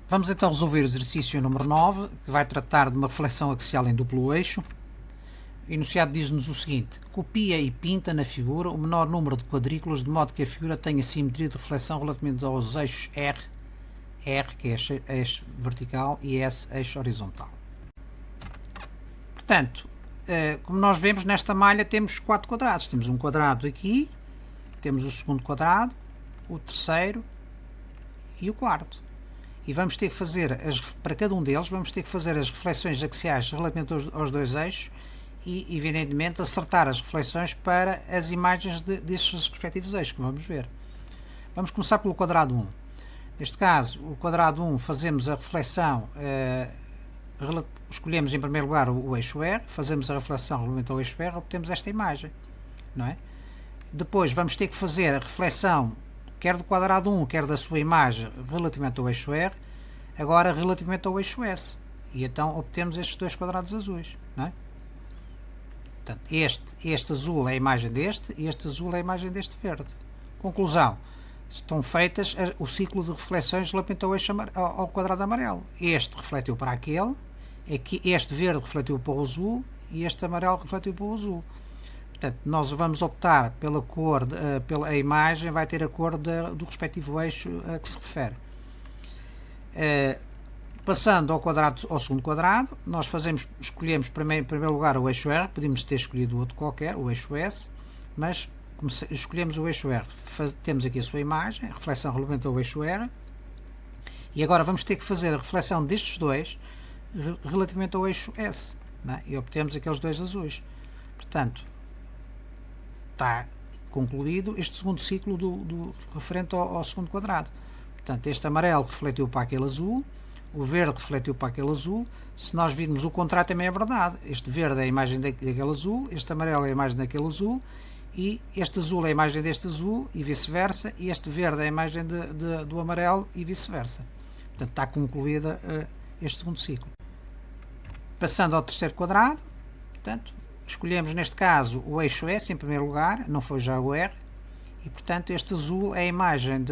Vamos então resolver o exercício número 9, que vai tratar de uma reflexão axial em duplo eixo. O enunciado diz-nos o seguinte: copia e pinta na figura o menor número de quadrículas de modo que a figura tenha simetria de reflexão relativamente aos eixos R, que é eixo vertical, e S, eixo horizontal. Portanto, como nós vemos nesta malha temos 4 quadrados. Temos um quadrado aqui, temos o segundo quadrado, o terceiro e o quarto. E vamos ter que fazer, para cada um deles, vamos ter que fazer as reflexões axiais relativamente aos dois eixos e, evidentemente, acertar as reflexões para as imagens destes respectivos eixos, como vamos ver. Vamos começar pelo quadrado 1. Neste caso, o quadrado 1, fazemos a reflexão, escolhemos em primeiro lugar o eixo R, fazemos a reflexão relativamente ao eixo R, obtemos esta imagem, não é? Depois vamos ter que fazer a reflexão quer do quadrado 1, quer da sua imagem relativamente ao eixo R, agora relativamente ao eixo S. E então obtemos estes dois quadrados azuis, não é? Portanto, este azul é a imagem deste e este azul é a imagem deste verde. Conclusão: estão feitas o ciclo de reflexões relativamente ao eixo ao quadrado amarelo. Este refletiu para aquele, este verde refletiu para o azul e este amarelo refletiu para o azul. Portanto, nós vamos optar pela cor, pela imagem vai ter a cor do respectivo eixo a que se refere. Passando ao segundo quadrado, nós escolhemos em primeiro lugar o eixo R, podíamos ter escolhido outro qualquer, o eixo S, mas escolhemos o eixo R. Temos aqui a sua imagem, a reflexão relativamente ao eixo R, e agora vamos ter que fazer a reflexão destes dois relativamente ao eixo S, não é? E obtemos aqueles dois azuis. Portanto, está concluído este segundo ciclo do referente ao segundo quadrado. Portanto, este amarelo refletiu para aquele azul, o verde refletiu para aquele azul. Se nós virmos o contrário, também é verdade. Este verde é a imagem daquele azul, este amarelo é a imagem daquele azul, e este azul é a imagem deste azul, e vice-versa, e este verde é a imagem do amarelo, e vice-versa. Portanto, está concluída este segundo ciclo. Passando ao terceiro quadrado, portanto, escolhemos neste caso o eixo S em primeiro lugar, não foi já o R, e portanto este azul é a imagem,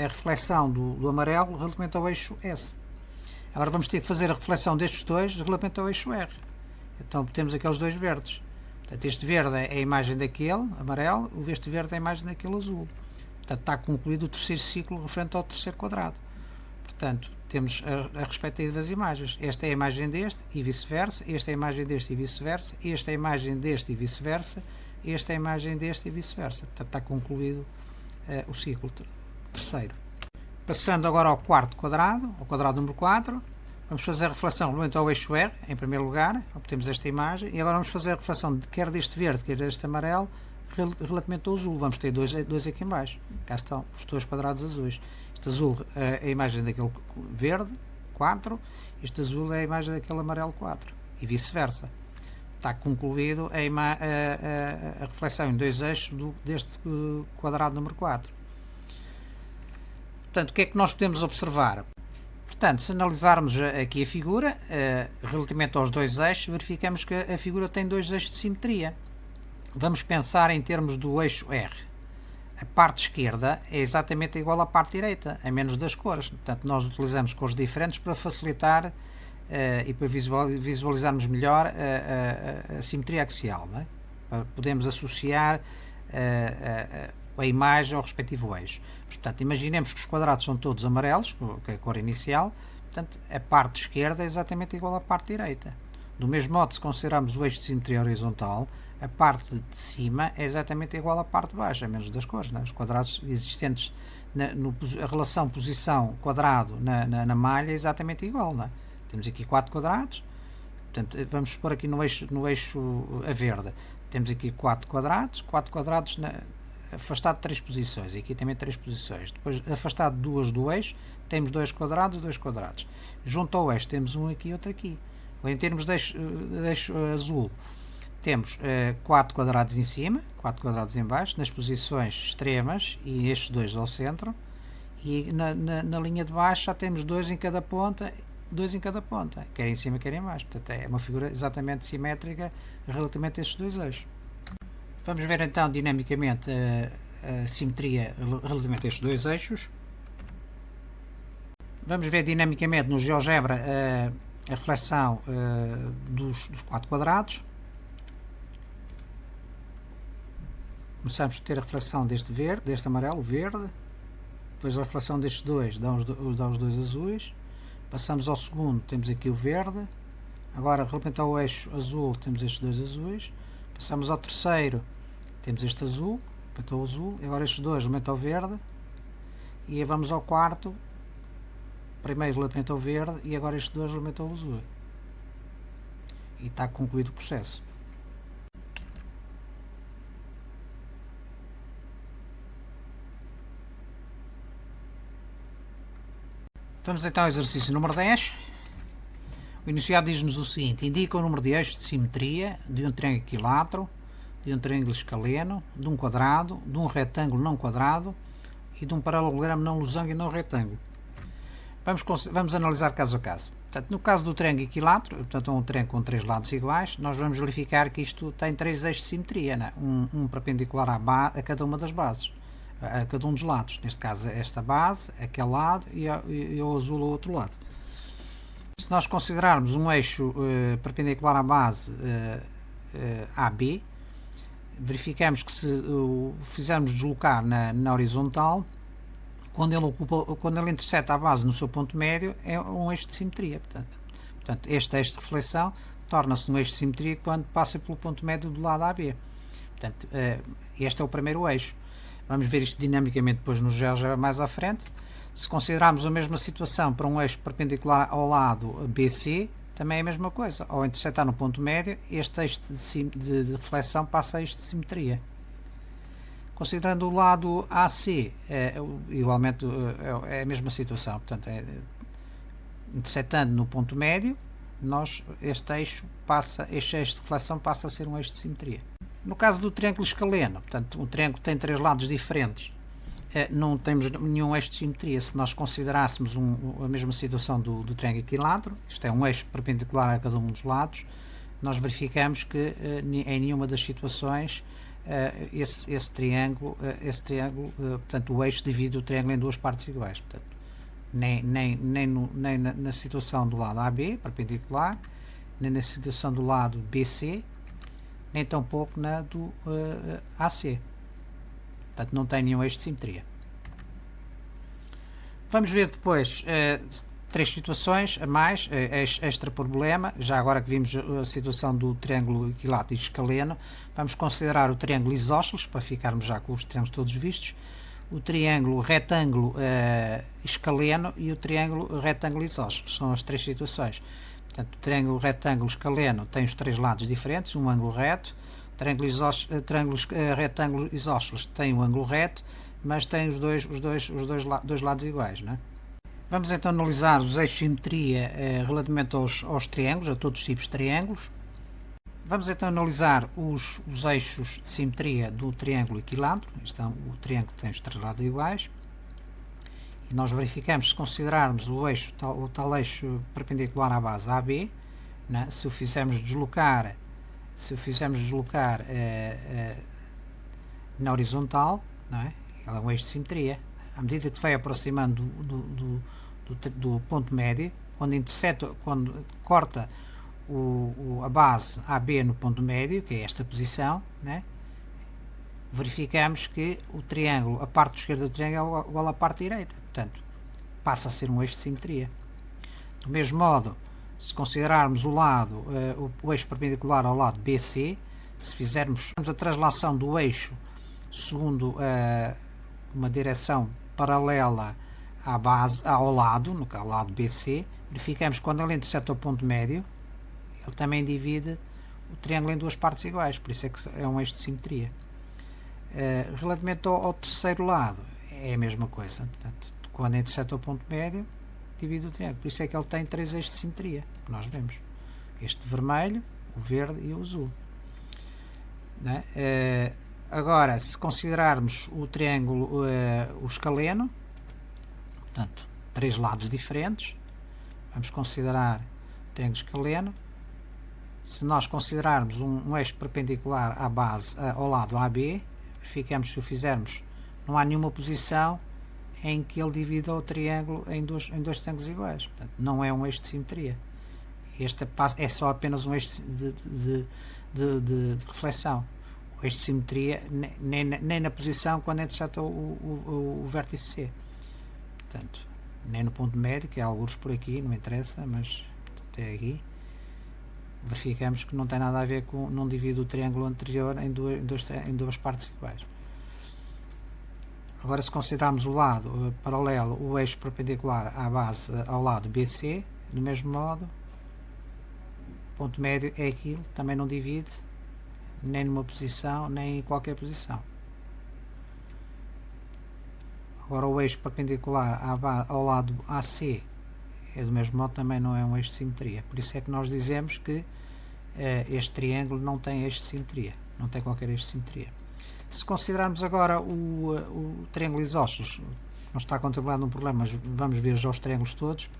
a reflexão do amarelo relativamente ao eixo S. Agora vamos ter que fazer a reflexão destes dois relativamente ao eixo R. Então temos aqueles dois verdes. Portanto, este verde é a imagem daquele amarelo, este verde é a imagem daquele azul. Portanto, está concluído o terceiro ciclo referente ao terceiro quadrado. Portanto, temos a respectiva das imagens. Esta é a imagem deste e vice-versa, esta é a imagem deste e vice-versa, esta é a imagem deste e vice-versa, esta é a imagem deste e vice-versa. Portanto, está concluído o ciclo terceiro. Passando agora ao quarto quadrado, ao quadrado número 4, vamos fazer a reflexão relativamente ao eixo R, em primeiro lugar, obtemos esta imagem, e agora vamos fazer a reflexão quer deste verde, quer deste amarelo, relativamente ao azul. Vamos ter dois aqui em baixo. Cá estão os dois quadrados azuis. Este azul é a imagem daquele verde, 4, este azul é a imagem daquele amarelo, 4, e vice-versa. Está concluído a reflexão em dois eixos deste quadrado número 4. Portanto, o que é que nós podemos observar? Portanto, se analisarmos aqui a figura, relativamente aos dois eixos, verificamos que a figura tem dois eixos de simetria. Vamos pensar em termos do eixo R. A parte esquerda é exatamente igual à parte direita, a menos das cores. Portanto, nós utilizamos cores diferentes para facilitar e para visualizarmos melhor a simetria axial, não é? Podemos associar a imagem ao respectivo eixo. Portanto, imaginemos que os quadrados são todos amarelos, que é a cor inicial, portanto, a parte esquerda é exatamente igual à parte direita. Do mesmo modo, se considerarmos o eixo de simetria horizontal, a parte de cima é exatamente igual à parte de baixo, a menos das cores, né? Os quadrados existentes, a relação posição-quadrado na malha é exatamente igual, né? Temos aqui 4 quadrados, portanto, vamos supor aqui no eixo a verde, temos aqui 4 quadrados afastado de 3 posições, e aqui também 3 posições. Depois, afastado de 2 do eixo, temos 2 quadrados e 2 quadrados. Junto ao eixo, temos um aqui e outro aqui. Em termos de eixo azul, temos 4 quadrados em cima, 4 quadrados em baixo, nas posições extremas, e estes 2 ao centro, e na linha de baixo já temos 2 em cada ponta, quer em cima, quer em baixo. Portanto, é uma figura exatamente simétrica relativamente a estes dois eixos. Vamos ver então dinamicamente a simetria relativamente a estes dois eixos. Vamos ver dinamicamente no GeoGebra a reflexão dos 4 quadrados. Começamos a ter a reflexão deste verde, deste amarelo, verde. Depois a reflexão destes dois dá os dois azuis. Passamos ao segundo, temos aqui o verde. Agora, relativamente ao eixo azul, temos estes dois azuis. Passamos ao terceiro, temos este azul, relativamente ao azul. Agora estes dois, relativamente ao verde. E vamos ao quarto, primeiro relativamente ao verde e agora estes dois relativamente ao azul. E está concluído o processo. Vamos então ao exercício número 10. O enunciado diz-nos o seguinte: indica o número de eixos de simetria de um triângulo equilátero, de um triângulo escaleno, de um quadrado, de um retângulo não quadrado e de um paralelogramo não losango e não retângulo. Vamos analisar caso a caso. Portanto, no caso do triângulo equilátero, portanto, um triângulo com 3 lados iguais, nós vamos verificar que isto tem 3 eixos de simetria, né? um perpendicular a cada uma das bases, a cada um dos lados. Neste caso, esta base, aquele lado e o azul ao outro lado. Se nós considerarmos um eixo perpendicular à base AB, verificamos que se o fizermos deslocar na horizontal, quando ele interseta a base no seu ponto médio, é um eixo de simetria. Portanto, este eixo de reflexão torna-se um eixo de simetria quando passa pelo ponto médio do lado AB. Portanto, este é o primeiro eixo. Vamos ver isto dinamicamente depois no GeoGebra mais à frente. Se considerarmos a mesma situação para um eixo perpendicular ao lado BC, também é a mesma coisa. Ao intersetar no ponto médio, este eixo de reflexão passa a eixo de simetria. Considerando o lado AC, igualmente é a mesma situação. Portanto, intersetando no ponto médio, este eixo de reflexão passa a ser um eixo de simetria. No caso do triângulo escaleno, portanto, o triângulo tem 3 lados diferentes, não temos nenhum eixo de simetria. Se nós considerássemos a mesma situação do triângulo equilátero, isto é um eixo perpendicular a cada um dos lados, nós verificamos que em nenhuma das situações esse triângulo, portanto, o eixo divide o triângulo em 2 partes iguais. Portanto, nem na situação do lado AB, perpendicular, nem na situação do lado BC, nem tampouco na do AC. Portanto, não tem nenhum eixo de simetria. Vamos ver depois 3 situações a mais, extra problema. Já agora que vimos a situação do triângulo equilátero e escaleno, vamos considerar o triângulo isósceles, para ficarmos já com os triângulos todos vistos, o triângulo retângulo escaleno e o triângulo retângulo isósceles. São as 3 situações. Portanto, o triângulo retângulo escaleno tem os 3 lados diferentes, um ângulo reto. Triângulos retângulos isósceles tem um ângulo reto, mas tem os dois lados iguais, não é? Vamos então analisar os eixos de simetria relativamente aos triângulos, a todos os tipos de triângulos. Vamos então analisar os eixos de simetria do triângulo equilátero. Então, o triângulo tem os 3 lados iguais. E nós verificamos, se considerarmos o tal eixo perpendicular à base AB, né? Se o fizermos deslocar na horizontal, não é? Ele é um eixo de simetria. À medida que se vai aproximando do ponto médio, quando corta a base AB no ponto médio, que é esta posição, né? Verificamos que o triângulo, a parte esquerda do triângulo é igual à parte direita. Portanto, passa a ser um eixo de simetria. Do mesmo modo, se considerarmos o eixo perpendicular ao lado BC, se fizermos a translação do eixo segundo uma direção paralela à base, ao lado, no caso, ao lado BC, verificamos que quando ele interseta o ponto médio, ele também divide o triângulo em 2 partes iguais, por isso é que é um eixo de simetria. Relativamente ao terceiro lado, é a mesma coisa. Portanto, quando interseta o ponto médio, divide o triângulo. Por isso é que ele tem 3 eixos de simetria, que nós vemos. Este vermelho, o verde e o azul. Né? Agora, se considerarmos o triângulo, o escaleno, portanto, 3 lados diferentes, vamos considerar o triângulo escaleno. Se nós considerarmos um eixo perpendicular à base, ao lado AB, verificamos, se o fizermos, não há nenhuma posição em que ele divide o triângulo em dois triângulos iguais. Portanto, não é um eixo de simetria. Este é só apenas um eixo de reflexão. O eixo de simetria nem na posição quando interseta o vértice C. Portanto, nem no ponto médio, que é alguns por aqui, não interessa, mas até aqui verificamos que não tem nada a ver com, não divide o triângulo anterior em duas partes iguais. Agora, se considerarmos o lado paralelo, o eixo perpendicular à base ao lado BC, do mesmo modo, o ponto médio é aquilo, também não divide nem numa posição, nem em qualquer posição. Agora, o eixo perpendicular ao lado AC é do mesmo modo, também não é um eixo de simetria. Por isso é que nós dizemos que este triângulo não tem eixo de simetria, não tem qualquer eixo de simetria. Se considerarmos agora o triângulo isósceles, não está contemplado um problema, mas vamos ver já os triângulos todos,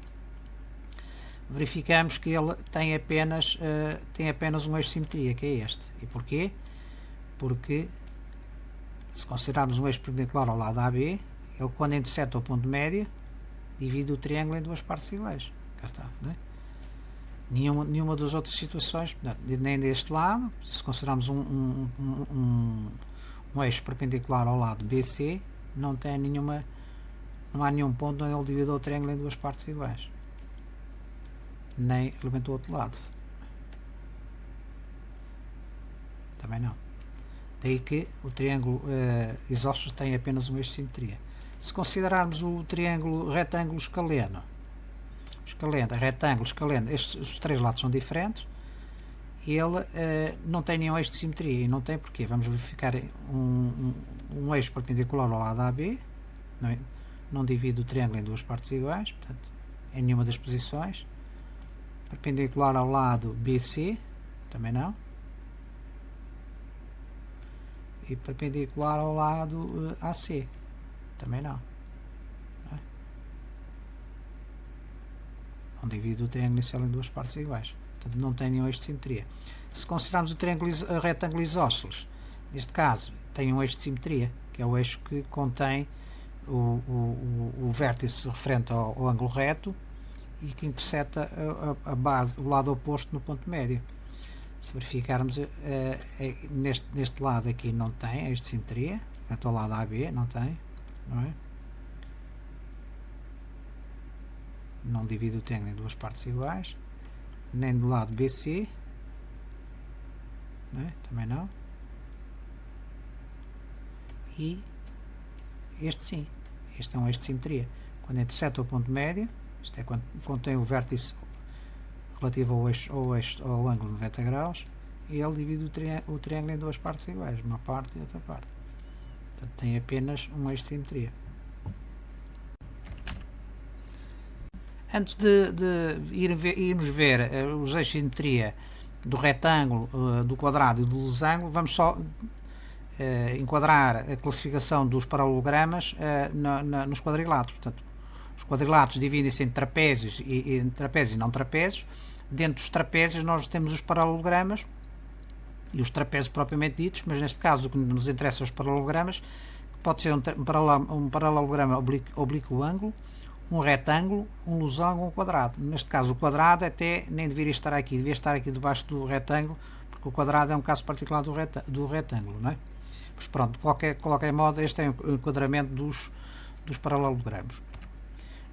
verificamos que ele tem apenas um eixo de simetria, que é este. E porquê? Porque se considerarmos um eixo perpendicular ao lado AB, ele, quando interseta o ponto médio, divide o triângulo em duas partes iguais. Cá está, não é? Nenhuma das outras situações, nem deste lado, se considerarmos um eixo perpendicular ao lado BC, não há nenhum ponto onde ele divide o triângulo em duas partes iguais. Nem elemento do outro lado. Também não. Daí que o triângulo isósceles tem apenas um eixo de simetria. Se considerarmos o triângulo retângulo escaleno, retângulo escaleno, os três lados são diferentes, ele não tem nenhum eixo de simetria. E não tem porquê. Vamos verificar um eixo perpendicular ao lado AB, não divide o triângulo em duas partes iguais, portanto, em nenhuma das posições. Perpendicular ao lado BC, também não. E perpendicular ao lado AC, também não. Não divide o triângulo inicial em duas partes iguais. Portanto, não tem nenhum eixo de simetria. Se considerarmos o triângulo retângulo isósceles, neste caso, tem um eixo de simetria, que é o eixo que contém o vértice referente ao ângulo reto e que interseta a base, o lado oposto no ponto médio. Se verificarmos, neste lado aqui não tem eixo de simetria, portanto, ao lado AB não tem, não é? Não divide o triângulo em duas partes iguais, nem do lado BC, não é? Também não. E este sim, este é um eixo de simetria. Quando interseta o ponto médio, isto é quando contém o vértice relativo ao ângulo de 90 graus, e ele divide o triângulo em duas partes iguais, uma parte e outra parte. Portanto, tem apenas um eixo de simetria. Antes de irmos ver os eixos de simetria do retângulo, do quadrado e do losango, vamos só enquadrar a classificação dos paralelogramas nos quadrilatos. Portanto, os quadrilatos dividem-se em trapézios e não trapézios. Dentro dos trapézios nós temos os paralelogramas e os trapézios propriamente ditos, mas neste caso o que nos interessa são os paralelogramas, que pode ser um paralelograma oblíquo ângulo, um retângulo, um losango ou um quadrado. Neste caso o quadrado até nem deveria estar aqui, devia estar aqui debaixo do retângulo, porque o quadrado é um caso particular do retângulo, não é? Mas pronto, de qualquer modo, este é o enquadramento dos paralelogramas.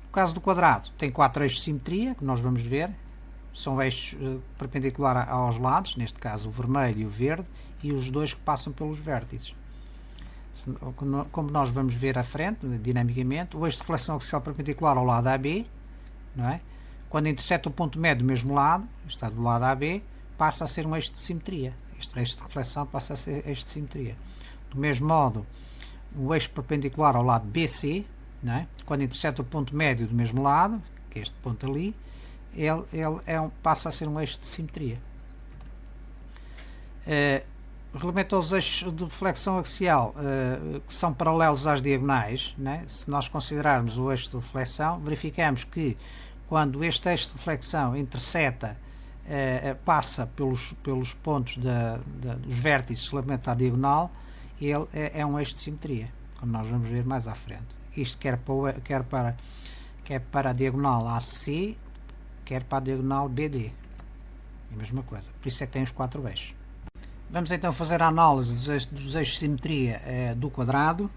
No caso do quadrado, tem quatro eixos de simetria, que nós vamos ver. São eixos perpendiculares aos lados, neste caso o vermelho e o verde, e os dois que passam pelos vértices. Como nós vamos ver à frente, dinamicamente, o eixo de flexão axial perpendicular ao lado AB, não é? Quando interseta o ponto médio do mesmo lado, está do lado AB, passa a ser um eixo de simetria. Este eixo de reflexão passa a ser eixo de simetria. Do mesmo modo, o eixo perpendicular ao lado BC, não é? Quando interseta o ponto médio do mesmo lado, que é este ponto ali, ele passa a ser um eixo de simetria. Relativamente aos eixos de flexão axial, que são paralelos às diagonais, né? Se nós considerarmos o eixo de flexão, verificamos que quando este eixo de flexão interseta, passa pelos pontos dos vértices relativamente à diagonal, ele é um eixo de simetria, como nós vamos ver mais à frente. isto quer para a diagonal AC, quer para a diagonal BD. É a mesma coisa. Por isso é que tem os 4 eixos. Vamos então fazer a análise dos eixos de simetria do quadrado.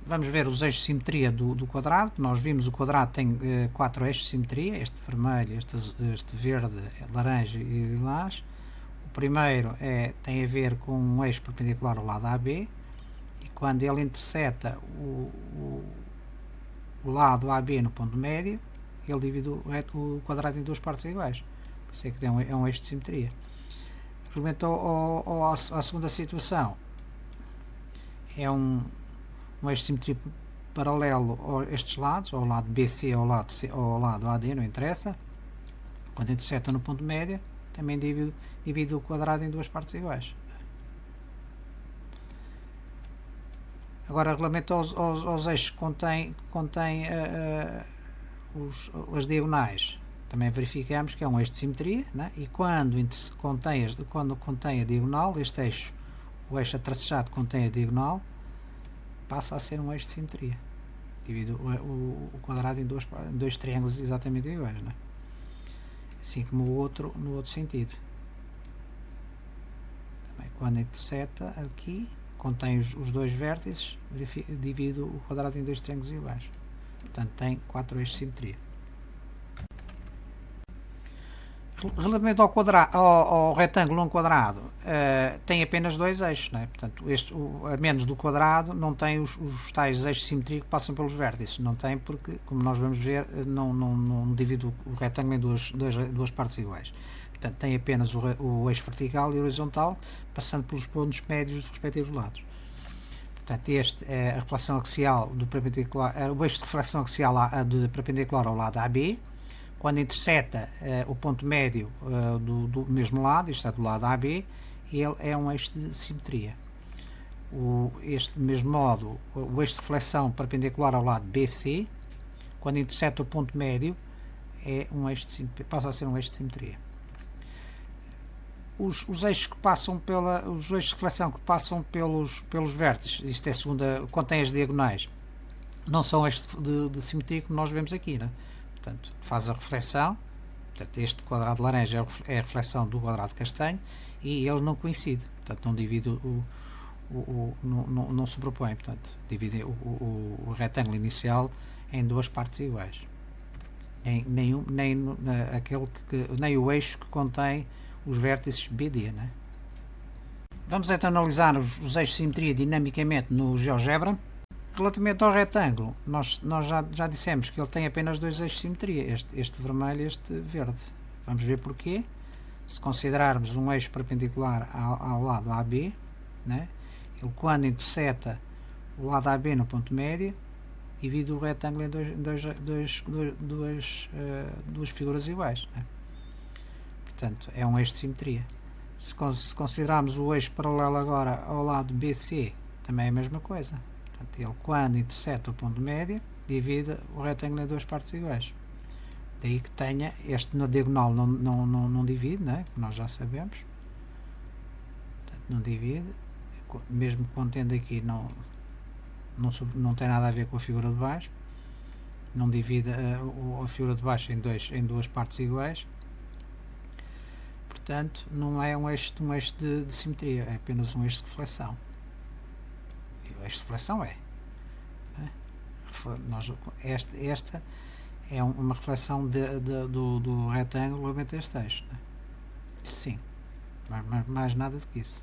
Vamos ver os eixos de simetria do quadrado. Nós vimos o quadrado tem 4 eixos de simetria. Este vermelho, este verde, laranja e lilás. O primeiro tem a ver com um eixo perpendicular ao lado AB. E quando ele interseta o lado AB no ponto médio, ele divide o quadrado em 2 partes iguais. Por isso é que é um eixo de simetria. Relativamente à segunda situação, é um eixo de simetria paralelo a estes lados, ao lado BC ou ao lado AD, não interessa. Quando interseta no ponto médio, também divide o quadrado em 2 partes iguais. Agora, relativamente aos eixos que contém as diagonais, também verificamos que é um eixo de simetria, né? E quando contém a diagonal, este eixo, o eixo atracejado contém a diagonal, passa a ser um eixo de simetria. Divide o quadrado em dois triângulos exatamente iguais, né? Assim como no outro sentido. Também, quando interseta aqui, contém os 2 vértices, divide o quadrado em 2 triângulos iguais. Portanto, tem 4 eixos de simetria. Relativamente ao retângulo não quadrado, tem apenas 2 eixos, né? Portanto, a menos do quadrado não tem os tais eixos de simetria que passam pelos vértices. Não tem porque, como nós vamos ver, não divide o retângulo em duas partes iguais. Portanto, tem apenas o eixo vertical e horizontal, passando pelos pontos médios dos respectivos lados. Portanto, este é a reflexão axial do perpendicular, o eixo de reflexão axial perpendicular ao lado AB. Quando interseta o ponto médio do mesmo lado, isto é do lado AB, ele é um eixo de simetria. Este mesmo modo, o eixo de reflexão perpendicular ao lado BC, quando interseta o ponto médio, passa a ser um eixo de simetria. Os eixos de reflexão que passam pelos vértices, isto é contém as diagonais, não são eixos de simetria como nós vemos aqui, né? Portanto, faz a reflexão, portanto, este quadrado laranja é a reflexão do quadrado castanho e ele não coincide, portanto não divide não sobrepõe, portanto divide o retângulo inicial em 2 partes iguais. Nem o eixo que contém os vértices BD, né? Vamos então analisar os eixos de simetria dinamicamente no GeoGebra. Relativamente ao retângulo, nós já dissemos que ele tem apenas 2 eixos de simetria, este vermelho e este verde. Vamos ver porquê. Se considerarmos um eixo perpendicular ao lado AB, né, ele quando interseta o lado AB no ponto médio, divide o retângulo em duas figuras iguais, né? Portanto, é um eixo de simetria. Se considerarmos o eixo paralelo agora ao lado BC, também é a mesma coisa. Portanto, ele quando interseta o ponto médio, divide o retângulo em 2 partes iguais. Daí que tenha, este na diagonal não divide, né? Nós já sabemos. Portanto, não divide, mesmo contendo aqui, não tem nada a ver com a figura de baixo. Não divide a figura de baixo em 2 partes iguais. Portanto, não é um eixo de simetria, é apenas um eixo de reflexão. O eixo de reflexão né? Esta é uma reflexão do retângulo relativamente a este eixo, né? Sim, mas mais nada do que isso.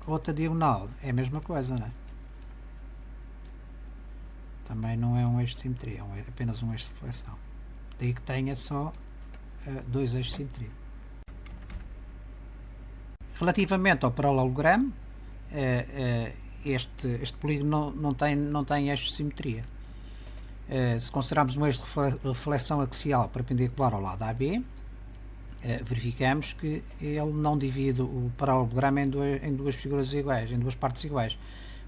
Outra diagonal é a mesma coisa, né? Também não é um eixo de simetria, é apenas um eixo de reflexão. Daí que tenha só 2 eixos de simetria. Relativamente ao paralelogramo, este polígono não tem eixos de simetria. Se considerarmos um eixo de reflexão axial perpendicular ao lado AB, verificamos que ele não divide o paralelogramo em 2 figuras iguais, em 2 partes iguais.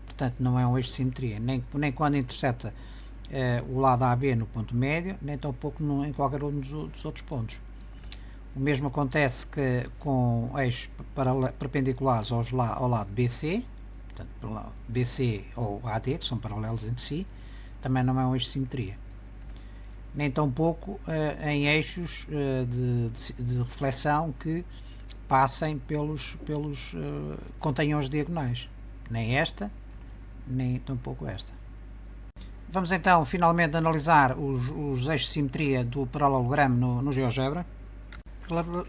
Portanto, não é um eixo de simetria, nem quando interseta o lado AB no ponto médio, nem tampouco em qualquer um dos outros pontos. O mesmo acontece com eixos perpendiculares ao lado BC, portanto, BC ou AD, que são paralelos entre si, também não é um eixo de simetria. Nem tampouco em eixos de reflexão que passem contenham as diagonais. Nem esta, nem tampouco esta. Vamos então finalmente analisar os eixos de simetria do paralelogramo no GeoGebra.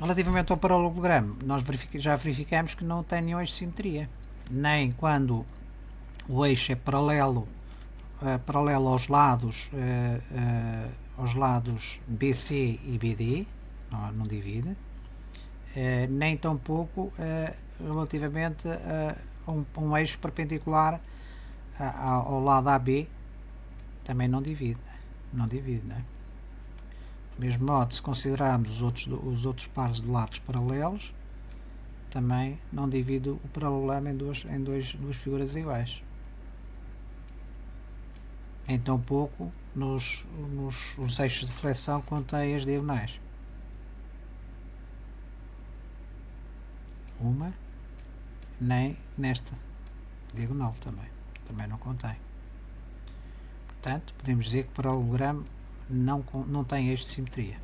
Relativamente ao paralelogramo, nós já verificamos que não tem nenhum eixo de simetria. Nem quando o eixo é paralelo aos lados BC e BD, não divide, nem tampouco relativamente a um eixo perpendicular ao lado AB, também não divide. Não é? Do mesmo modo, se considerarmos os outros pares de lados paralelos, também não divide o paralelogramo em duas figuras iguais. Nem tampouco os eixos de flexão contêm as diagonais. Nem nesta diagonal também não contém. Portanto, podemos dizer que o paralelogramo não tem eixo de simetria.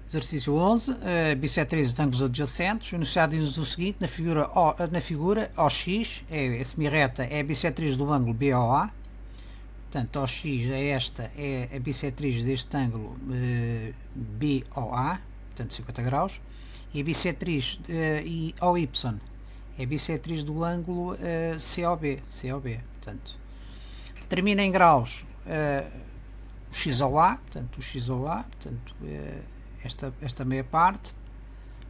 Exercício 11, bissetrias de ângulos adjacentes. O enunciado diz o seguinte: na figura OX, a semirreta é a bissetriz do ângulo BOA. Portanto, OX é a bissetriz deste ângulo BOA, portanto 50 graus. E a bissetriz OY é a bissetriz do ângulo COB. Portanto, determina em graus o XOA, portanto, esta meia parte,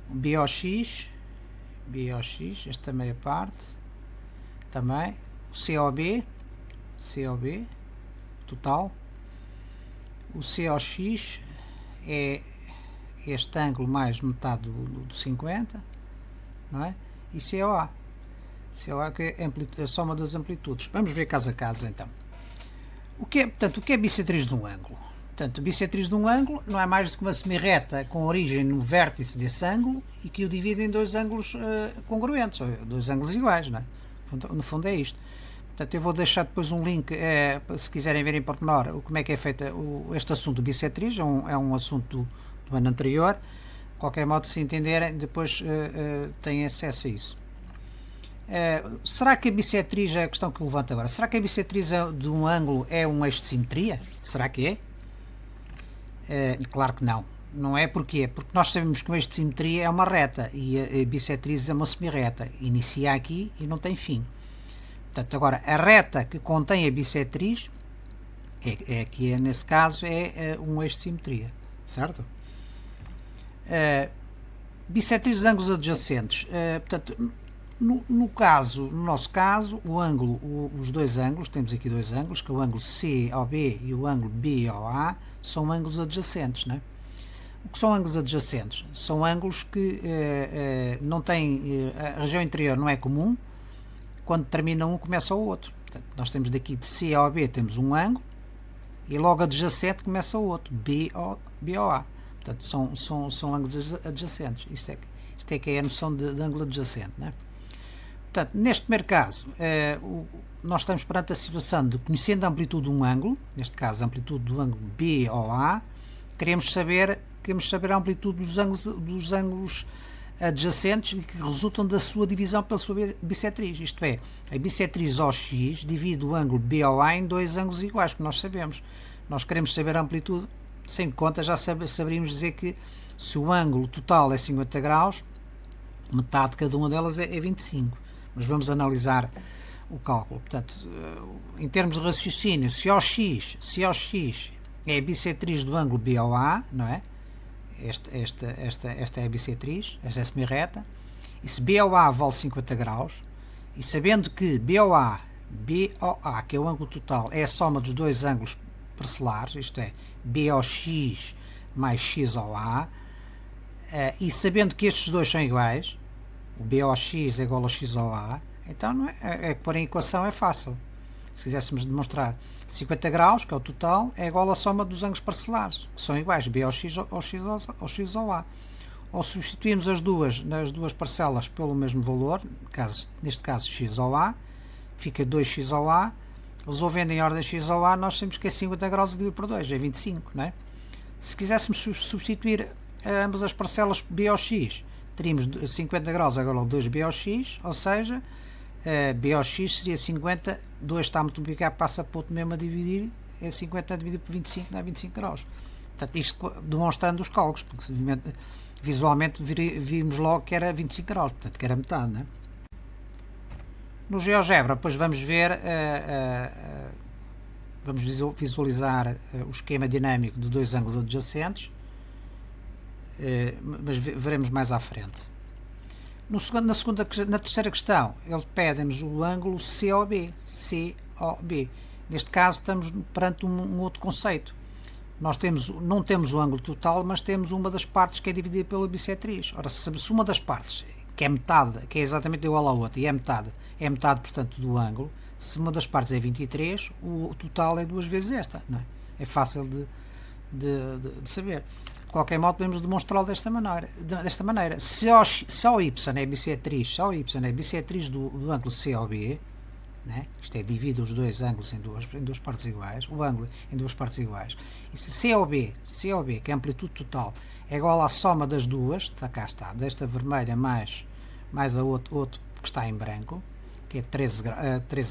BOX, esta meia parte, também, o COB, total, o COX é este ângulo mais metade do 50, não é? E COA que é a soma das amplitudes. Vamos ver caso a caso então. Portanto, o que é bissetriz de um ângulo? Portanto, a bissetriz de um ângulo não é mais do que uma semirreta com origem no vértice desse ângulo e que o divide em dois ângulos congruentes, ou dois ângulos iguais, não é? No fundo é isto. Portanto, eu vou deixar depois um link, se quiserem ver em pormenor como é que é feito este assunto de bissetriz, é um assunto do ano anterior. De qualquer modo, se entenderem, depois têm acesso a isso. Será que a bissetriz, é a questão que eu levanto agora, será que a bissetriz de um ângulo é um eixo de simetria? Será que é? Claro que não. Não é, porquê? Porque nós sabemos que um eixo de simetria é uma reta e a bissetriz é uma semirreta. Inicia aqui e não tem fim. Portanto, agora, a reta que contém a bissetriz, nesse caso, é um eixo de simetria. Certo? Bissetriz de ângulos adjacentes. Portanto, no nosso caso, os dois ângulos, temos aqui dois ângulos, que é o ângulo COB e o ângulo BOA, são ângulos adjacentes, né? O que são ângulos adjacentes? São ângulos que não têm, a região interior não é comum, quando termina um começa o outro. Portanto, nós temos daqui de COB temos um ângulo e logo adjacente começa o outro, BOA. Portanto, são ângulos adjacentes. Isto é que é a noção de ângulo adjacente, né? Portanto, neste primeiro caso, nós estamos perante a situação de, conhecendo a amplitude de um ângulo, neste caso a amplitude do ângulo BOA, queremos saber a amplitude dos ângulos adjacentes que resultam da sua divisão pela sua bissetriz. Isto é, a bissetriz OX divide o ângulo BOA em dois ângulos iguais, como nós sabemos. Nós queremos saber a amplitude, sem conta já saberíamos dizer que se o ângulo total é 50 graus, metade de cada uma delas é 25. Mas vamos analisar o cálculo. Portanto, em termos de raciocínio, se OX é a bissetriz do ângulo BOA, não é? Esta é a bissetriz, esta é a semirreta, e se BOA vale 50 graus, e sabendo que BOA, que é o ângulo total, é a soma dos dois ângulos parcelares, isto é, BOX mais XOA, e sabendo que estes dois são iguais, o BOX é igual ao XOA, então não é pôr em equação é fácil. Se quiséssemos demonstrar 50 graus, que é o total, é igual à soma dos ângulos parcelares, que são iguais, B ao X ao X ao A. Ou substituímos nas duas parcelas pelo mesmo valor, neste caso X ao A, fica 2X ao A, resolvendo em ordem X ao A, nós temos que é 50 graus dividido por 2, é 25, não é? Se quiséssemos substituir ambas as parcelas B ao X, teríamos 50 graus agora 2B ao X, ou seja, B ao X seria 50, 2 está a multiplicar, passa para o outro mesmo a dividir, é 50 dividido por 25, dá 25 graus. Portanto, isto demonstrando os cálculos, porque visualmente vimos logo que era 25 graus, portanto que era metade, não é? No GeoGebra, depois vamos ver, vamos visualizar o esquema dinâmico de dois ângulos adjacentes, mas veremos mais à frente. Na terceira questão, ele pede-nos o ângulo COB. Neste caso, estamos perante um outro conceito. Nós não temos o ângulo total, mas temos uma das partes que é dividida pela bissetriz. Ora, se uma das partes, que é metade, que é exatamente igual à outra, e é metade, portanto, do ângulo, se uma das partes é 23, o total é 2 vezes esta, não é? É fácil de saber. De qualquer modo, podemos demonstrá-lo desta maneira. Se o y é bissetriz do ângulo COB, né? Isto é, divide os dois ângulos em duas partes iguais, o ângulo em duas partes iguais, e se COB, que é a amplitude total, é igual à soma das duas, cá está, desta vermelha mais a outro que está em branco, que é 13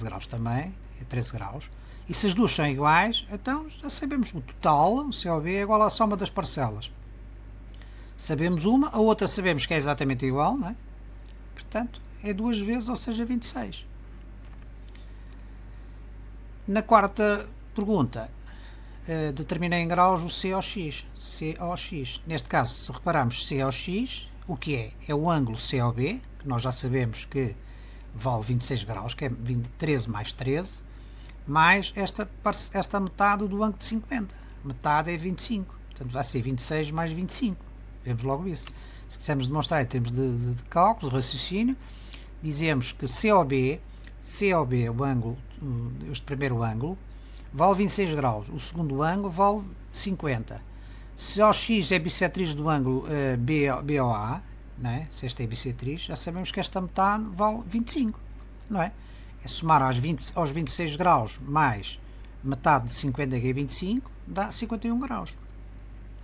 graus também, é 13 graus, e se as duas são iguais, então já sabemos o total, o COB é igual à soma das parcelas. Sabemos uma, a outra sabemos que é exatamente igual, não é? Portanto, é 2 vezes, ou seja, 26. Na quarta pergunta, determinei em graus o COX. Neste caso, se repararmos COX, o que é? É o ângulo COB, que nós já sabemos que vale 26 graus, que é 13 mais 13, mais esta metade do ângulo de 50. Metade é 25, portanto vai ser 26 mais 25. Vemos logo isso. Se quisermos demonstrar em termos de cálculos, de raciocínio, dizemos que COB, o ângulo, este primeiro ângulo, vale 26 graus, o segundo ângulo vale 50. Se OX é bissetriz do ângulo BOA, né? Se esta é bissetriz, já sabemos que esta metade vale 25, não é? É somar aos 26 graus mais metade de 50, que é 25, dá 51 graus.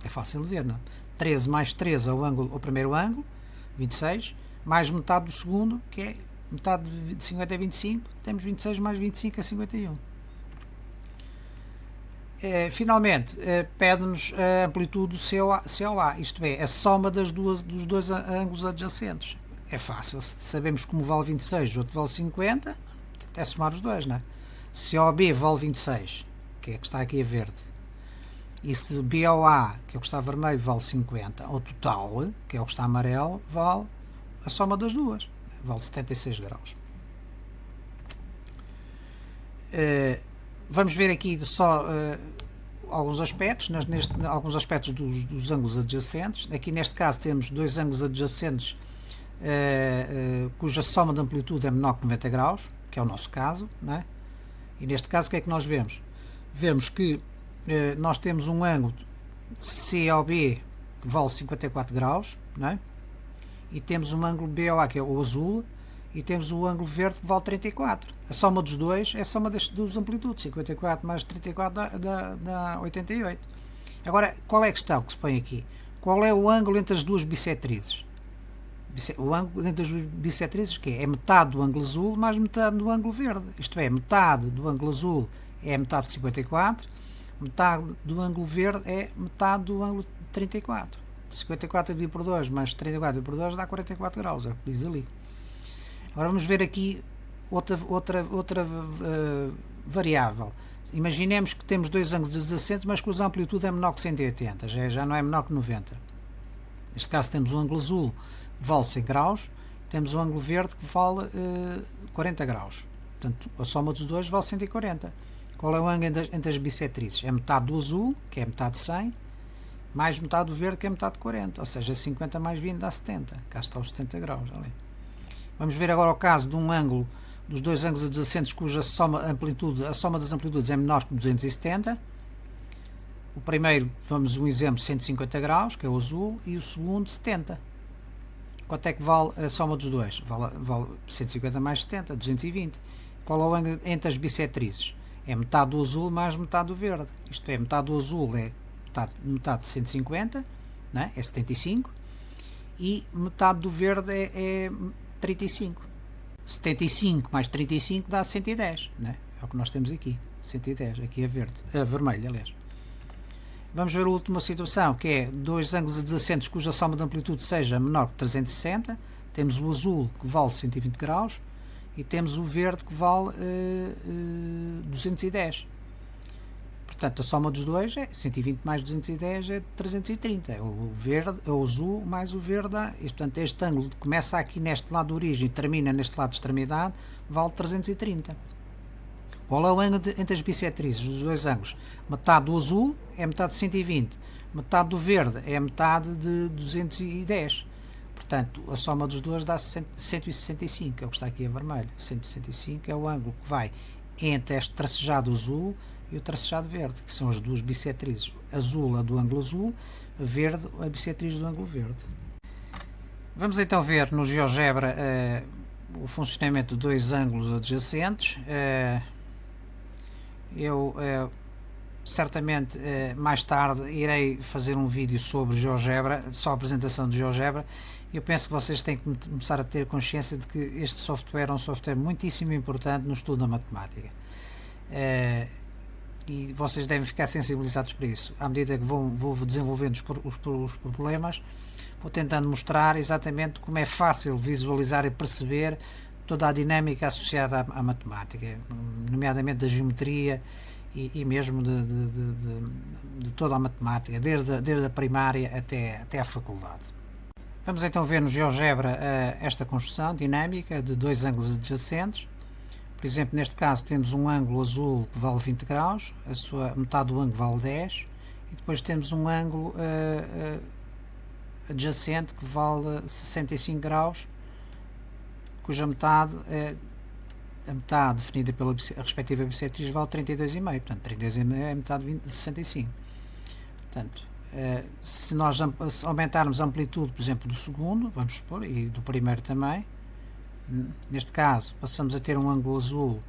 É fácil de ver, não é? 13 mais 13 é o primeiro ângulo, 26, mais metade do segundo, que é metade de 50 é 25, temos 26 mais 25 é 51. Finalmente, pede-nos a amplitude do COA, isto é, a soma dos dois ângulos adjacentes. É fácil, sabemos como vale 26, o outro vale 50, até somar os dois, não é? COB vale 26, que é o que está aqui a verde, e se BOA, que é o que está vermelho, vale 50, o total, que é o que está amarelo, vale a soma das duas, vale 76 graus. Vamos ver aqui só alguns aspectos, alguns aspectos dos ângulos adjacentes. Aqui neste caso temos dois ângulos adjacentes cuja soma de amplitude é menor que 90 graus, que é o nosso caso, não é? E neste caso o que é que nós vemos? Vemos que nós temos um ângulo COB que vale 54 graus, não é? E temos um ângulo BOA, que é o azul, e temos o ângulo verde que vale 34. A soma dos dois é a soma dos amplitudes, 54 mais 34 dá 88. Agora, qual é a questão que se põe aqui? Qual é o ângulo entre as duas bissetrizes? O ângulo entre as duas bissetrizes que é metade do ângulo azul mais metade do ângulo verde. Isto é, metade do ângulo azul é metade de 54, metade do ângulo verde é metade do ângulo de 34. 54 dividido por 2 mais 34 dividido por 2 dá 44 graus, é o que diz ali. Agora vamos ver aqui outra variável. Imaginemos que temos dois ângulos adjacentes, mas cuja amplitude é menor que 180, já não é menor que 90. Neste caso temos o ângulo azul que vale 100 graus, temos o ângulo verde que vale 40 graus. Portanto, a soma dos dois vale 140. Qual é o ângulo entre as bissetrizes? É metade do azul, que é metade de 100, mais metade do verde, que é metade de 40. Ou seja, 50 mais 20 dá 70. Cá está os 70 graus. Ali. Vamos ver agora o caso de um ângulo dos dois ângulos adjacentes cuja a soma das amplitudes é menor que 270. O primeiro, vamos um exemplo, 150 graus, que é o azul, e o segundo 70. Quanto é que vale a soma dos dois? Vale 150 mais 70, 220. Qual é o ângulo entre as bissetrizes? É metade do azul mais metade do verde. Isto é, metade do azul é metade de 150, né? É 75, e metade do verde é 35. 75 mais 35 dá 110, né? É o que nós temos aqui, 110, aqui é verde, vermelho, aliás. Vamos ver a última situação, que é dois ângulos adjacentes cuja soma de amplitude seja menor que 360. Temos o azul, que vale 120 graus, e temos o verde, que vale 210. Portanto, a soma dos dois é 120 mais 210 é 330. O verde, o azul mais o verde, e, portanto, este ângulo começa aqui neste lado de origem e termina neste lado de extremidade, vale 330. Qual é o ângulo entre as bissetrizes dos dois ângulos? Metade do azul é metade de 120, metade do verde é metade de 210. Portanto, a soma dos dois dá 165, é o que está aqui a vermelho. 165 é o ângulo que vai entre este tracejado azul e o tracejado verde, que são as duas bissetrizes. Azul, a do ângulo azul, verde, a bissetriz do ângulo verde. Vamos então ver no GeoGebra o funcionamento de dois ângulos adjacentes. Eu certamente mais tarde irei fazer um vídeo sobre GeoGebra, só a apresentação de GeoGebra. Eu penso que vocês têm que começar a ter consciência de que este software é um software muitíssimo importante no estudo da matemática. E vocês devem ficar sensibilizados para isso. À medida que vou desenvolvendo os problemas, vou tentando mostrar exatamente como é fácil visualizar e perceber toda a dinâmica associada à matemática, nomeadamente da geometria e mesmo de toda a matemática, desde a primária até à faculdade. Vamos então ver no GeoGebra esta construção dinâmica de dois ângulos adjacentes. Por exemplo, neste caso temos um ângulo azul que vale 20 graus, a sua metade do ângulo vale 10, e depois temos um ângulo adjacente que vale 65 graus, cuja metade, a metade definida pela respectiva bissetriz vale 32,5, portanto 32,5 é a metade de 65. Portanto, se nós aumentarmos a amplitude, por exemplo, do segundo, vamos supor, e do primeiro também, neste caso passamos a ter um ângulo azul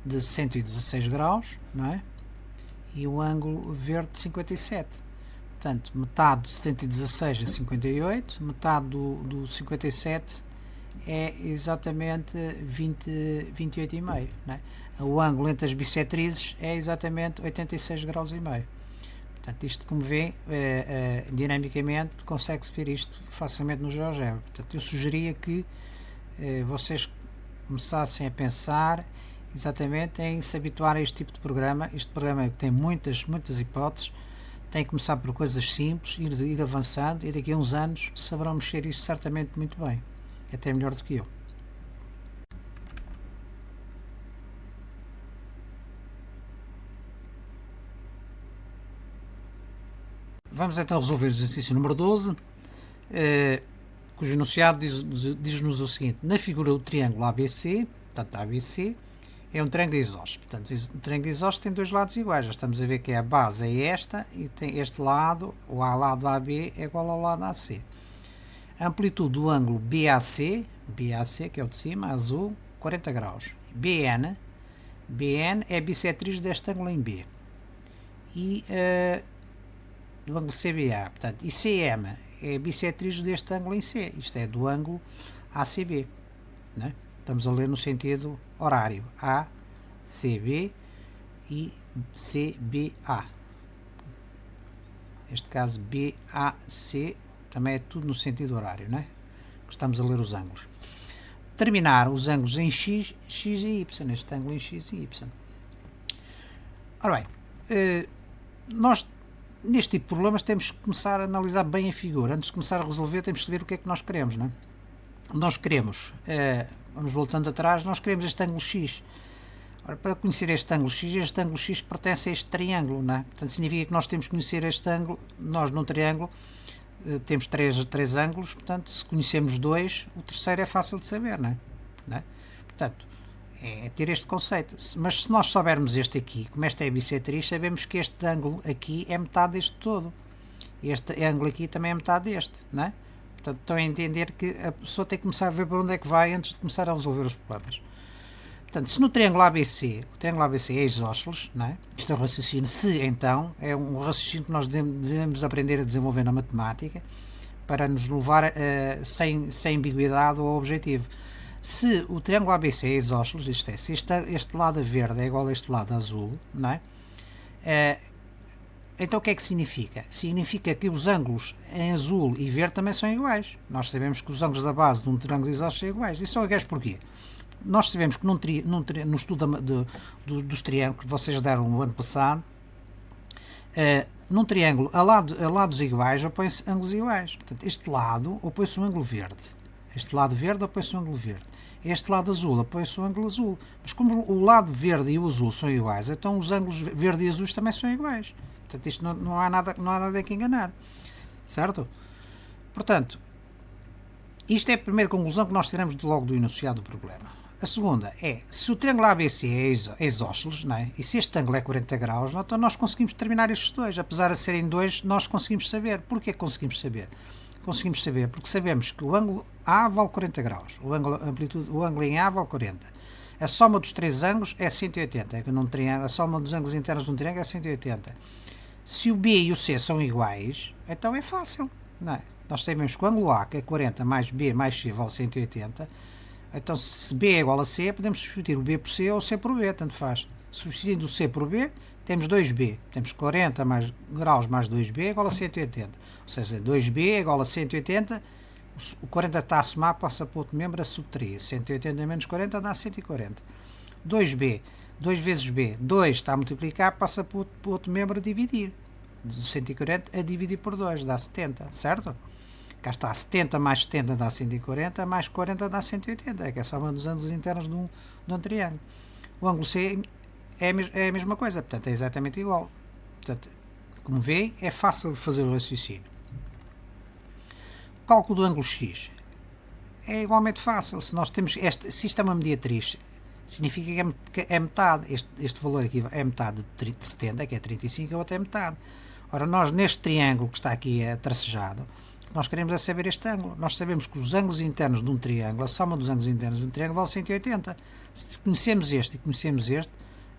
de 116 graus, não é? E um ângulo verde de 57. Portanto, metade de 116 é 58, metade do 57 é exatamente 28,5, não é? O ângulo entre as bissetrizes é exatamente 86 graus e meio. Portanto, isto, como vê, dinamicamente consegue-se ver isto facilmente no GeoGebra. Portanto, eu sugeria que vocês começassem a pensar exatamente em se habituar a este tipo de programa. Este programa tem muitas hipóteses, tem que começar por coisas simples, ir avançando, e daqui a uns anos saberão mexer isto certamente muito bem, até melhor do que eu. Vamos então resolver o exercício número 12, cujo enunciado diz-nos o seguinte: na figura do triângulo ABC, portanto ABC, é um triângulo isósceles. Portanto, o triângulo isósceles tem dois lados iguais. Já estamos a ver que a base é esta e tem este lado, o lado AB é igual ao lado AC. A amplitude do ângulo BAC, que é o de cima, azul, 40 graus. BN é a bissetriz deste ângulo em B. E do ângulo CBA, portanto, e CM é a bissetriz deste ângulo em C, isto é, do ângulo ACB, né? Estamos a ler no sentido horário, ACB e CBA. Neste caso, BAC também é tudo no sentido horário, né? Estamos a ler os ângulos. Terminar os ângulos em X e Y, este ângulo em X e Y. Ora bem, nós neste tipo de problemas temos que começar a analisar bem a figura. Antes de começar a resolver, temos que ver o que é que nós queremos, não é? Nós queremos, vamos voltando atrás, nós queremos este ângulo X. Ora, para conhecer este ângulo X pertence a este triângulo, não é? Portanto, significa que nós temos que conhecer este ângulo. Nós, num triângulo, temos três ângulos, portanto, se conhecemos dois, o terceiro é fácil de saber, não é? Portanto, É ter este conceito. Mas se nós soubermos este aqui, como esta é bissetriz, sabemos que este ângulo aqui é metade deste todo. Este ângulo aqui também é metade deste, não é? Portanto, estão a entender que a pessoa tem que começar a ver para onde é que vai antes de começar a resolver os problemas. Portanto, se no triângulo ABC, o triângulo ABC é isósceles, não é? Isto é um raciocínio, se então, é um raciocínio que nós devemos aprender a desenvolver na matemática para nos levar sem ambiguidade ao objetivo. Se o triângulo ABC é isósceles, isto é, se este lado verde é igual a este lado azul, não é? Então o que é que significa? Significa que os ângulos em azul e verde também são iguais. Nós sabemos que os ângulos da base de um triângulo isósceles são iguais. E são iguais porquê? Nós sabemos que no estudo dos triângulos que vocês deram no ano passado, num triângulo a lados iguais opõem-se ângulos iguais. Portanto, este lado opõe-se um ângulo verde. Este lado verde opõe-se um ângulo verde. Este lado azul opõe-se um ângulo azul. Mas como o lado verde e o azul são iguais, então os ângulos verde e azuis também são iguais. Portanto, isto não há nada que enganar. Certo? Portanto, isto é a primeira conclusão que nós tiramos logo do enunciado do problema. A segunda é, se o triângulo ABC é isósceles, não é? E se este ângulo é 40 graus, então nós conseguimos determinar estes dois. Apesar de serem dois, nós conseguimos saber. Porquê que conseguimos saber? Conseguimos saber porque sabemos que o ângulo A vale 40 graus. O ângulo em A vale 40. A soma dos três ângulos é 180. A soma dos ângulos internos de um triângulo é 180. Se o B e o C são iguais, então é fácil, não é? Nós sabemos que o ângulo A, que é 40, mais B mais C vale 180. Então, se B é igual a C, podemos substituir o B por C ou o C por B, tanto faz. Substituindo o C por B, temos 2B. Temos 40 graus mais 2B é igual a 180. Ou seja, 2B é igual a 180. O 40 está a somar, passa para outro membro a subtrair. 180 menos 40 dá 140. 2B, 2 vezes B, 2 está a multiplicar, passa para outro membro a dividir. 140 a dividir por 2 dá 70, certo? Cá está, 70 mais 70 dá 140, mais 40 dá 180, que é a soma dos ângulos internos de um triângulo. O ângulo C é a mesma coisa, portanto é exatamente igual. Portanto, como vêem, é fácil de fazer o raciocínio. O cálculo do ângulo X é igualmente fácil. Se nós temos se isto é uma mediatriz, significa que é metade. Este valor aqui é metade de 70, que é 35, e a outra é metade. Ora, nós neste triângulo que está aqui tracejado, nós queremos é saber este ângulo. Nós sabemos que os ângulos internos de um triângulo, a soma dos ângulos internos de um triângulo vale 180. Se conhecemos este e conhecemos este,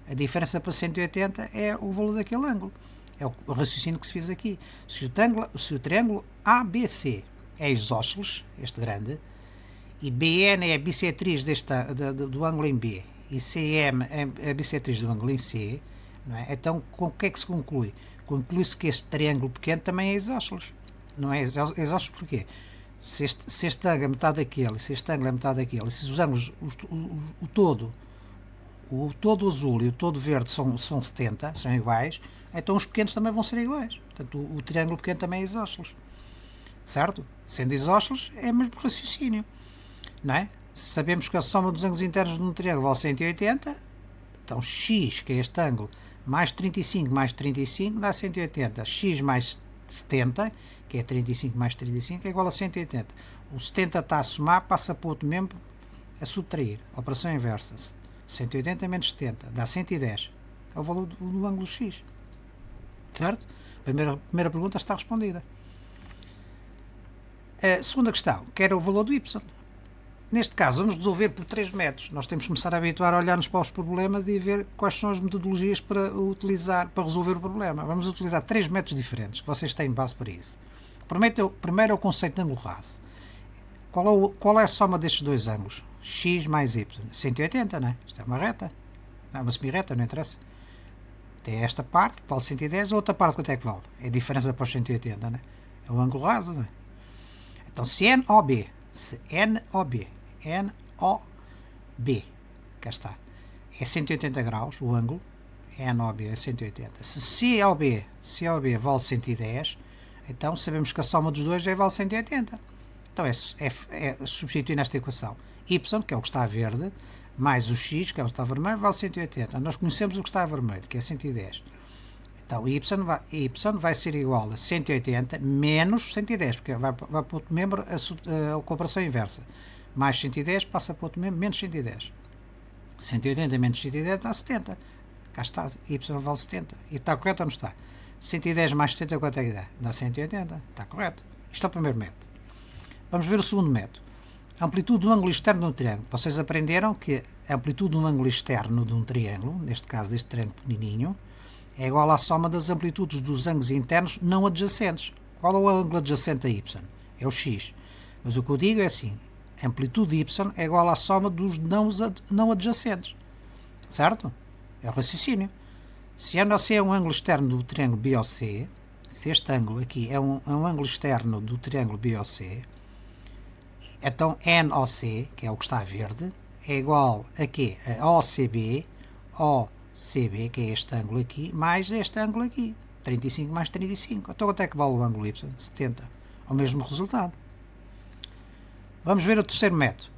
a diferença para 180 é o valor daquele ângulo. É o raciocínio que se fez aqui. Se o triângulo ABC é isósceles, este grande, e BN é a bissetriz do ângulo em B, e CM é a bissetriz do ângulo em C, não é? Então, com o que é que se conclui? Conclui-se que este triângulo pequeno também é isósceles. Não é isósceles porquê? Se este ângulo é metade daquele, se este ângulo é metade daquele, se os ângulos, o todo azul e o todo verde são 70, são iguais, então os pequenos também vão ser iguais. Portanto, o triângulo pequeno também é isósceles. Certo? Sendo isósceles, é o mesmo raciocínio. Não é? Sabemos que a soma dos ângulos internos de um triângulo vale 180, então x, que é este ângulo, mais 35 mais 35 dá 180. X mais 70, que é 35 mais 35, é igual a 180. O 70 está a somar, passa para outro membro a subtrair. Operação inversa. 180 menos 70 dá 110. É o valor do ângulo x. Certo? A primeira pergunta está respondida. A segunda questão, que era o valor do y. Neste caso, vamos resolver por 3 métodos. Nós temos que começar a habituar a olhar-nos para os problemas e ver quais são as metodologias para utilizar para resolver o problema. Vamos utilizar 3 métodos diferentes, que vocês têm base para isso. Primeiro é o conceito de ângulo raso. Qual é a soma destes dois ângulos? X mais y. 180, não é? Isto é uma reta. Não é uma semi-reta, não interessa. Tem esta parte, que vale 110, a outra parte quanto é que vale? É a diferença para os 180, não é? É o ângulo raso, não é? Então, se NOB, cá está, é 180 graus, o ângulo, NOB é 180. Se COB vale 110, então sabemos que a soma dos dois vale 180. Então é substituir nesta equação. Y, que é o que está a verde, mais o X, que é o que está a vermelho, vale 180. Nós conhecemos o que está a vermelho, que é 110. Então, y vai ser igual a 180 menos 110, porque vai para outro membro a operação inversa. Mais 110 passa para outro membro, menos 110. 180 menos 110 dá 70. Cá está, y vale 70. E está correto ou não está? 110 mais 70 quanto é que dá? Dá 180. Está correto. Isto é o primeiro método. Vamos ver o segundo método. Amplitude do ângulo externo de um triângulo. Vocês aprenderam que a amplitude do ângulo externo de um triângulo, neste caso deste triângulo pequenininho, é igual à soma das amplitudes dos ângulos internos não adjacentes. Qual é o ângulo adjacente a y? É o x. Mas o que eu digo é assim, a amplitude de y é igual à soma dos não adjacentes. Certo? É o raciocínio. Se NOC é um ângulo externo do triângulo BOC, se este ângulo aqui é um ângulo externo do triângulo BOC, então NOC, que é o que está verde, é igual a quê? A OCB, que é este ângulo aqui, mais este ângulo aqui. 35 mais 35. Então quanto é que vale o ângulo Y? 70. É o mesmo resultado. Vamos ver o terceiro método.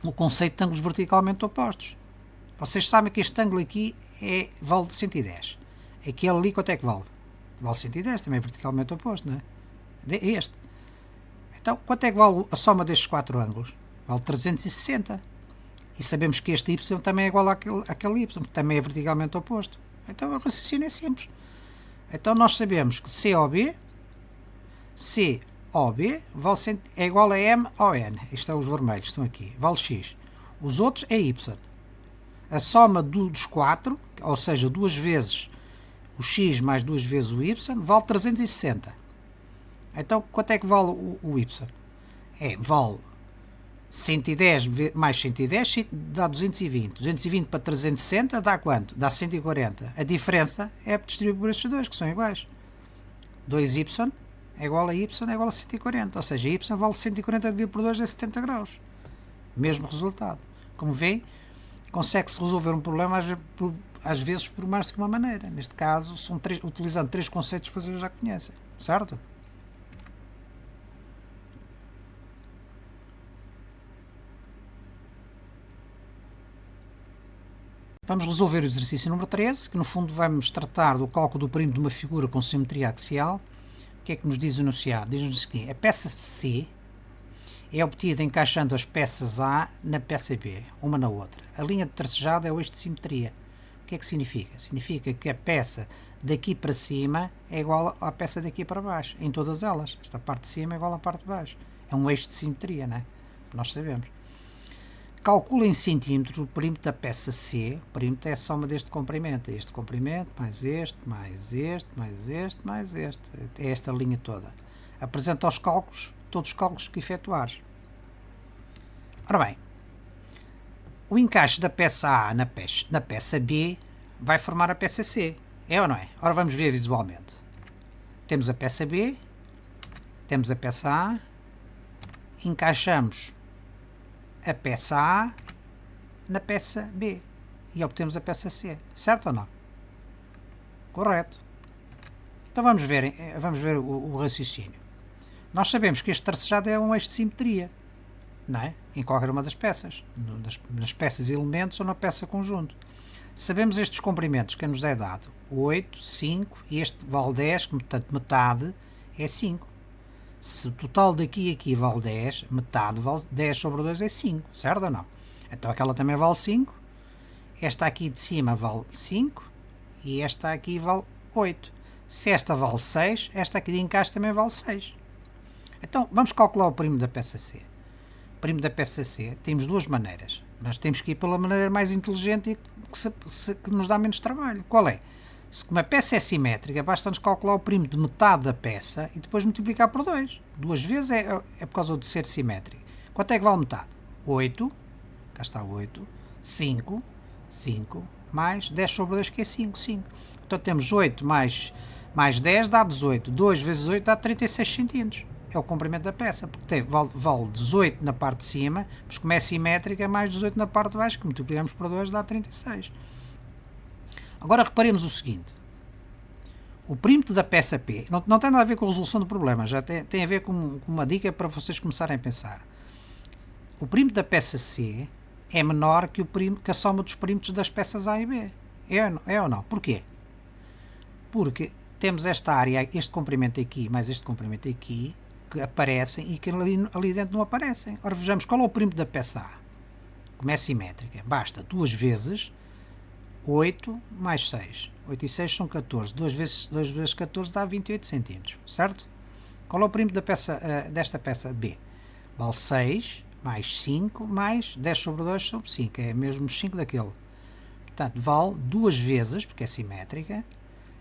O conceito de ângulos verticalmente opostos. Vocês sabem que este ângulo aqui vale de 110. Aquele ali quanto é que vale? Vale 110, também é verticalmente oposto, não é? Este. Então, quanto é que vale a soma destes 4 ângulos? Vale 360. E sabemos que este y também é igual àquele y, que também é verticalmente oposto. Então, o raciocínio é simples. Então, nós sabemos que COB é igual a M ou N. Isto é os vermelhos, estão aqui. Vale X. Os outros é Y. A soma dos 4, ou seja, 2 vezes o X mais 2 vezes o Y, vale 360. Então, quanto é que vale o Y? Vale 110 mais 110 dá 220. 220 para 360 dá quanto? Dá 140. A diferença é distribuir por estes dois, que são iguais. 2y é igual a y é igual a 140. Ou seja, y vale 140 dividido por 2 é 70 graus. Mesmo resultado. Como veem, consegue-se resolver um problema às vezes por mais do que uma maneira. Neste caso, utilizando 3 conceitos que vocês já conhecem. Certo? Vamos resolver o exercício número 13, que no fundo vamos tratar do cálculo do perímetro de uma figura com simetria axial. O que é que nos diz o enunciado? Diz-nos o seguinte: a peça C é obtida encaixando as peças A na peça B, uma na outra. A linha de tracejado é o eixo de simetria. O que é que significa? Significa que a peça daqui para cima é igual à peça daqui para baixo, em todas elas. Esta parte de cima é igual à parte de baixo. É um eixo de simetria, não é? Nós sabemos. Calcula em centímetros o perímetro da peça C. O perímetro é a soma deste comprimento. Este comprimento, mais este, mais este, mais este, mais este. É esta linha toda. Apresenta os cálculos, todos os cálculos que efetuares. Ora bem, o encaixe da peça A na peça B vai formar a peça C. É ou não é? Ora, vamos ver visualmente. Temos a peça B, temos a peça A, encaixamos a peça A na peça B e obtemos a peça C. Certo ou não? Correto. Então vamos ver o raciocínio. Nós sabemos que este tracejado é um eixo de simetria, não é? Em qualquer uma das peças, nas peças elementos ou na peça conjunto. Sabemos estes comprimentos que nos é dado: 8, 5 e este vale 10, que portanto metade é 5. Se o total daqui e aqui vale 10, metade vale 10 sobre 2 é 5, certo ou não? Então aquela também vale 5, esta aqui de cima vale 5 e esta aqui vale 8. Se esta vale 6, esta aqui de encaixe também vale 6. Então vamos calcular o perímetro da peça C. O perímetro da peça C temos duas maneiras, mas temos que ir pela maneira mais inteligente e que nos dá menos trabalho. Qual é? Se uma peça é simétrica, basta-nos calcular o perímetro de metade da peça e depois multiplicar por 2. Duas vezes é por causa de ser simétrico. Quanto é que vale metade? 8, cá está 8, 5, 5, mais 10 sobre 2, que é 5, 5. Então temos 8 mais 10 dá 18. 2 vezes 8 dá 36 centímetros. É o comprimento da peça, porque vale 18 na parte de cima, mas como é simétrica, mais 18 na parte de baixo, que multiplicamos por 2 dá 36. Agora reparemos o seguinte: o perímetro da peça P não tem nada a ver com a resolução do problema, já tem a ver com uma dica para vocês começarem a pensar. O perímetro da peça C é menor que a soma dos perímetros das peças A e B. É ou não? Porquê? Porque temos esta área, este comprimento aqui, mais este comprimento aqui, que aparecem e que ali dentro não aparecem. Ora, vejamos qual é o perímetro da peça A. como é simétrica, basta 2 vezes 8 mais 6. 8 e 6 são 14. 2 vezes 14 dá 28 cm, certo? Qual é o perímetro desta peça B? Vale 6 mais 5 mais 10 sobre 2 sobre 5. É mesmo 5 daquele. Portanto, vale 2 vezes, porque é simétrica,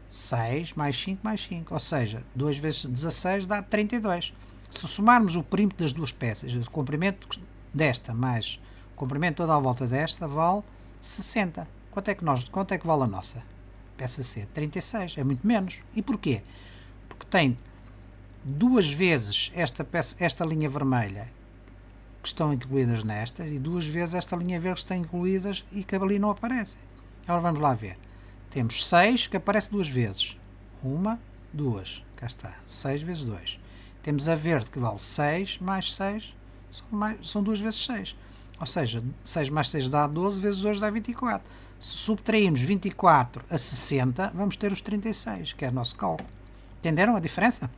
6 mais 5 mais 5. Ou seja, 2 vezes 16 dá 32. Se somarmos o perímetro das duas peças, o comprimento desta mais o comprimento toda à volta desta, vale 60. Quanto é que vale a nossa peça C? 36. É muito menos. E porquê? Porque tem 2 vezes esta linha vermelha que estão incluídas nestas e 2 vezes esta linha verde que estão incluídas e que ali não aparecem. Agora vamos lá ver. Temos 6 que aparece 2 vezes. 1, 2. Cá está. 6 vezes 2. Temos a verde que vale 6 mais 6. São 2 vezes 6. Ou seja, 6 mais 6 dá 12, vezes 2 dá 24. Se subtrairmos 24 a 60, vamos ter os 36, que é o nosso cálculo. Entenderam a diferença?